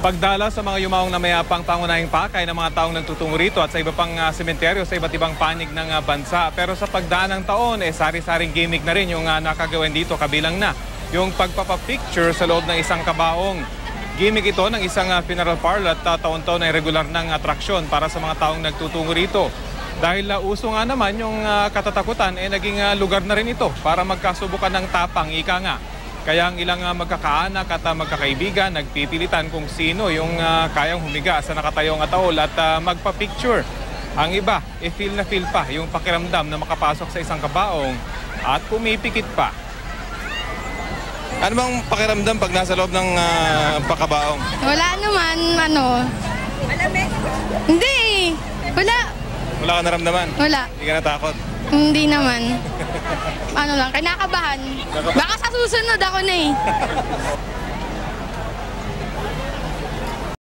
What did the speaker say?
Pagdala sa mga yumaong na mayapang pangunahing pakay ng mga taong nagtutungo rito at sa iba pang sementeryo sa iba't ibang panig ng bansa. Pero sa pagdaan ng taon, sari-saring gimmick na rin yung nakagawin dito, kabilang na yung pagpapapicture sa loob ng isang kabaong. Gimmick ito ng isang funeral parlor at taon-taon ay regular ng atraksyon para sa mga taong nagtutungo rito. Dahil uso nga naman yung katatakutan, naging lugar na rin ito para magkasubukan ng tapang, ika nga. Kaya ang ilang magkakaanak at magkakaibigan nagpipilitan kung sino yung kayang humiga sa nakatayong ataol at magpa-picture. Ang iba, feel na feel pa yung pakiramdam na makapasok sa isang kabaong at pumipikit pa. Ano bang pakiramdam pag nasa loob ng pakabaong? Wala naman, Malamig? Hindi. Wala. Wala ka naramdaman? Wala. Hindi ka natakot? Hindi naman. Kinakabahan. Baka sa susunod ako na